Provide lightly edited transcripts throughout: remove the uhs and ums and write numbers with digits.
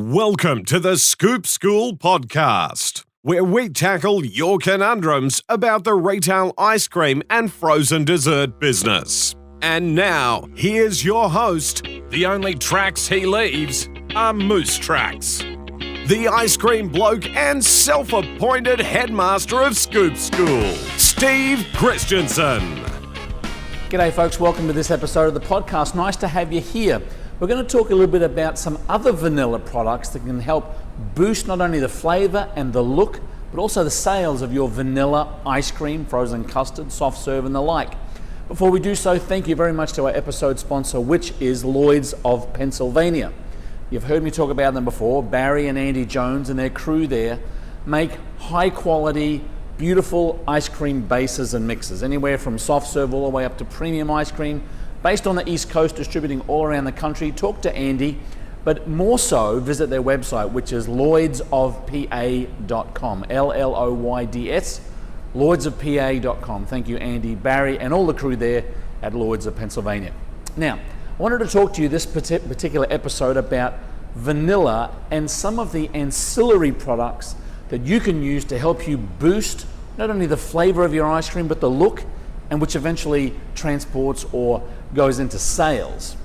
Welcome to the Scoop School podcast, where we tackle your conundrums about the retail ice cream and frozen dessert business. And now, here's your host. The only tracks he leaves are moose tracks. The ice cream bloke and self-appointed headmaster of Scoop School, Steve Christensen. G'day folks, welcome to this episode of the podcast. Nice to have you here. We're going to talk a little bit about some other vanilla products that can help boost not only the flavor and the look, but also the sales of your vanilla ice cream, frozen custard, soft serve and the like. Before we do so, thank you very much to our episode sponsor, which is Lloyd's of Pennsylvania. You've heard me talk about them before. Barry and Andy Jones and their crew there make high quality, beautiful ice cream bases and mixes, anywhere from soft serve all the way up to premium ice cream, based on the East Coast, distributing all around the country. Talk to Andy, but more so, visit their website, which is lloydsofpa.com, L-L-O-Y-D-S, lloydsofpa.com. Thank you, Andy, Barry, and all the crew there at Lloyd's of Pennsylvania. Now, I wanted to talk to you this particular episode about vanilla and some of the ancillary products that you can use to help you boost not only the flavor of your ice cream, but the look, and which eventually transports or goes into sales.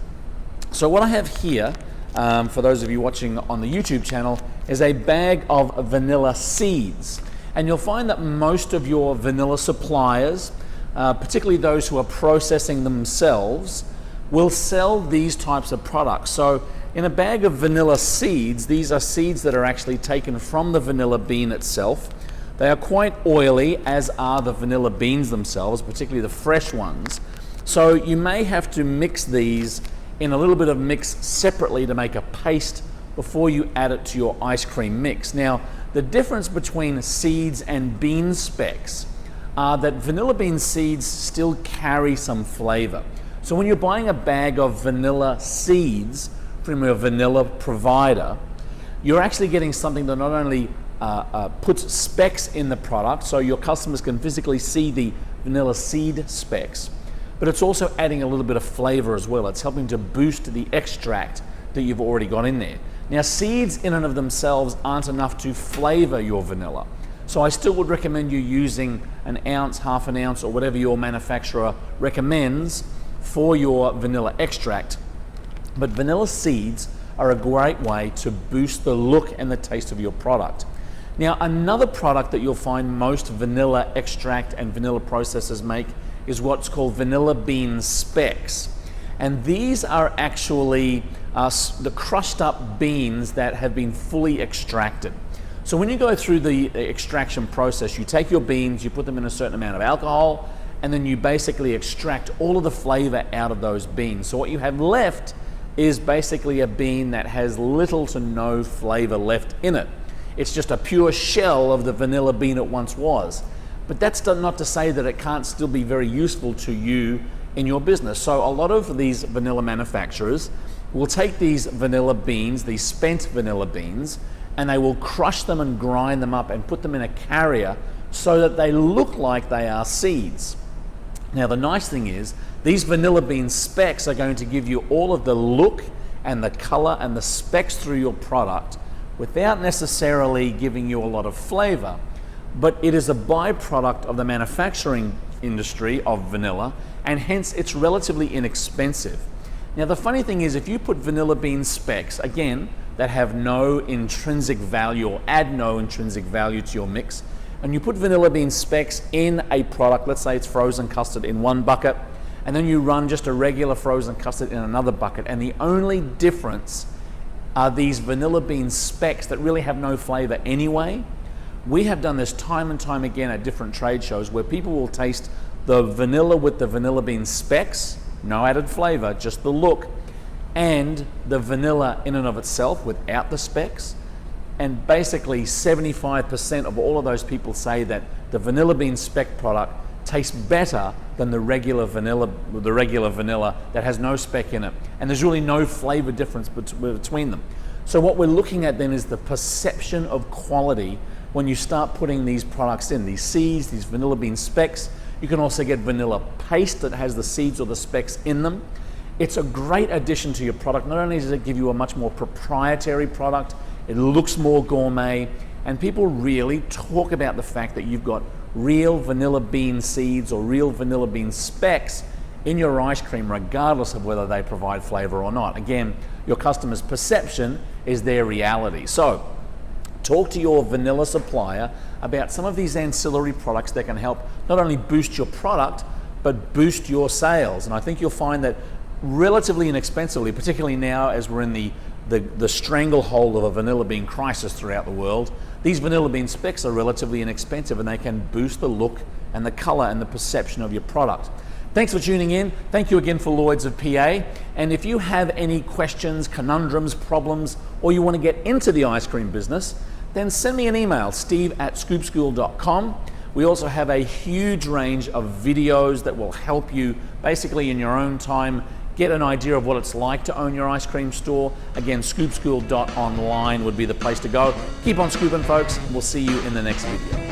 So what I have here, for those of you watching on the YouTube channel, is a bag of vanilla seeds. And you'll find that most of your vanilla suppliers, particularly those who are processing themselves, will sell these types of products. So in a bag of vanilla seeds, these are seeds that are actually taken from the vanilla bean itself. They are quite oily, as are the vanilla beans themselves, particularly the fresh ones. So you may have to mix these in a little bit of mix separately to make a paste before you add it to your ice cream mix. Now, the difference between seeds and bean specs are that vanilla bean seeds still carry some flavor. So when you're buying a bag of vanilla seeds from a vanilla provider, you're actually getting something that not only puts specs in the product, so your customers can physically see the vanilla seed specs, but it's also adding a little bit of flavor as well. It's helping to boost the extract that you've already got in there. Now, seeds in and of themselves aren't enough to flavor your vanilla, so I still would recommend you using an ounce, half an ounce, or whatever your manufacturer recommends for your vanilla extract. But vanilla seeds are a great way to boost the look and the taste of your product. Now, another product that you'll find most vanilla extract and vanilla processors make is what's called vanilla bean specs. And these are actually the crushed up beans that have been fully extracted. So when you go through the extraction process, you take your beans, you put them in a certain amount of alcohol, and then you basically extract all of the flavor out of those beans. So what you have left is basically a bean that has little to no flavor left in it. It's just a pure shell of the vanilla bean it once was. But that's not to say that it can't still be very useful to you in your business. So a lot of these vanilla manufacturers will take these vanilla beans, these spent vanilla beans, and they will crush them and grind them up and put them in a carrier so that they look like they are seeds. Now, the nice thing is, these vanilla bean specs are going to give you all of the look and the color and the specs through your product without necessarily giving you a lot of flavor. But it is a byproduct of the manufacturing industry of vanilla, and hence it's relatively inexpensive. Now, the funny thing is, if you put vanilla bean specs, again, that have no intrinsic value or add no intrinsic value to your mix, and you put vanilla bean specs in a product, let's say it's frozen custard in one bucket, and then you run just a regular frozen custard in another bucket, and the only difference are these vanilla bean specs that really have no flavor anyway. We have done this time and time again at different trade shows where people will taste the vanilla with the vanilla bean specs, no added flavor, just the look, and the vanilla in and of itself without the specs. And basically 75% of all of those people say that the vanilla bean spec product tastes better than the regular vanilla that has no spec in it. And there's really no flavor difference between them. So what we're looking at then is the perception of quality when you start putting these products in, these seeds, these vanilla bean specs. You can also get vanilla paste that has the seeds or the specs in them. It's a great addition to your product. Not only does it give you a much more proprietary product, it looks more gourmet, and people really talk about the fact that you've got real vanilla bean seeds or real vanilla bean specks in your ice cream, regardless of whether they provide flavor or not. Again, your customer's perception is their reality. So, talk to your vanilla supplier about some of these ancillary products that can help not only boost your product, but boost your sales. And I think you'll find that relatively inexpensively, particularly now as we're in the stranglehold of a vanilla bean crisis throughout the world, these vanilla bean specks are relatively inexpensive and they can boost the look and the color and the perception of your product. Thanks for tuning in. Thank you again for Lloyd's of PA. And if you have any questions, conundrums, problems, or you want to get into the ice cream business, then send me an email, steve@scoopschool.com. We also have a huge range of videos that will help you basically in your own time get an idea of what it's like to own your ice cream store. Again, scoopschool.online would be the place to go. Keep on scooping, folks. We'll see you in the next video.